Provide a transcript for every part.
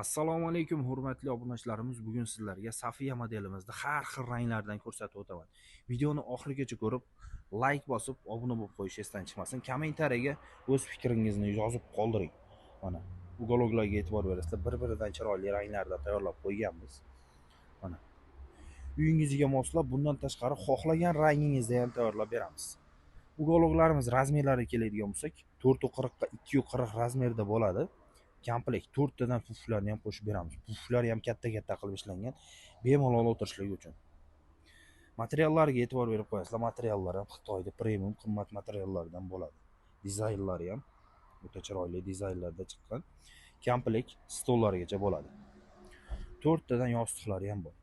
Assalomu alaykum hurmatli obunachilarimiz. Bugun sizlarga Safiya modelimizda har xil ranglardan ko'rsatib o'taman. Videoni oxirigacha ko'rib, like bosib, obuna bo'lib qo'yish esdan chiqmasin. Kommentariyaga o'z fikringizni yozib qoldiring. Mana uголокlarga e'tibor berasizlar. Bir-biridan chiroyli ranglarda tayyorlab qo'yganmiz. Mana uyingizga moslab, bundan tashqari xohlagan rangingizda ham tayyorlab beramiz. Uголокlarimiz razmerlariga keladigan bo'lsak, 440 ga 240 razmerda bo'ladi. Komplekt 4 tadan puflarni ham qo'shib beramiz. Puflar ham katta-katta qilib ishlangan, bemalol o'tirishligi uchun. Materiallariga e'tibor berib qo'yasizlar. Materiallar ham Xitoyda premium qimmat materiallardan bo'ladi. Dizaynlari ham o'ta chiroyli dizaynlarda chiqqan. Komplekt stollarigacha bo'ladi. 4 tadan yostiqlari ham bor.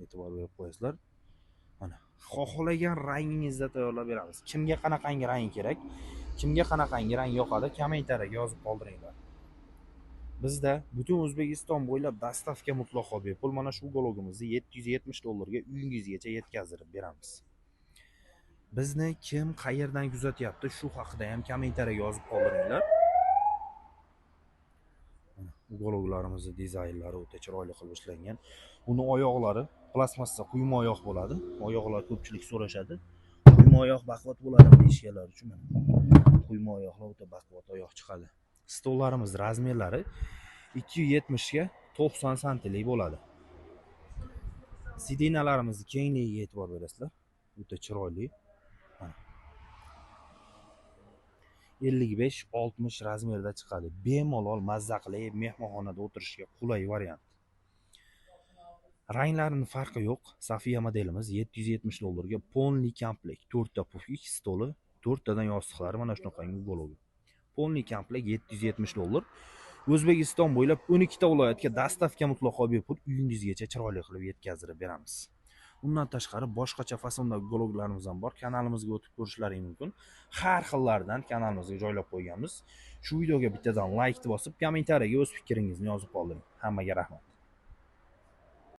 E'tibor berib qo'yasizlar. Mana xohlagan rangingizda tayyorlab beramiz. Kimga qanaqangi rang kerak, kimga qanaqangi rang yoqadi, kommentariyaga yozib qoldiringlar. Bizda butun O'zbekiston bo'ylab dostavka mutlaqo bepul. Mana shu uголокimizni $770 ga uyingizgacha yetkazib beramiz. Bizni kim qayerdan kuzatyapti, shu haqida ham kommentariyaga yozib qoldiringlar. Uголокlarimizni dizaynlari o'ta chiroyli qilib ishlangan. Uni oyoqlari plastmassa quyma oyoq bo'ladi. Oyoqlar ko'pchilik so'rashadi. Quyma oyoq baquvvat bo'ladimi deyishganlar uchun mana quyma oyoqlar o'ta baquvvat oyoq chiqadi. Stollarimiz razmerlari 270 ga 90 santlik bo'ladi. Sidinalarimizni kengligiga e'tibor berasizlar. O'ta chiroyli. 55-60 razmerda chiqadi. Bemalol mazza qilib mehmonxonada o'tirishga qulay variant. Ranglarining farqi yo'q. Safiya modelimiz $770 ga polniy komplekt, 4 ta pufik stoli, 4 tadan yostiqlari mana shunaqangi uгологи. Polniy komplekt $770. O'zbekiston bo'ylab 12 ta viloyatga dostavka mutlaqo bepul, uyingizgacha chiroyli qilib yetkazib beramiz. Undan tashqari boshqacha fasondagi uголокlarimiz ham bor. Kanalimizga o'tib ko'rishlaring mumkin. Har xillardan kanalimizga joylab qo'yganmiz. Shu videoga bittadan like bosib, kommentariyaga o'z fikringizni yozib qoldiring. Hammaga rahmat.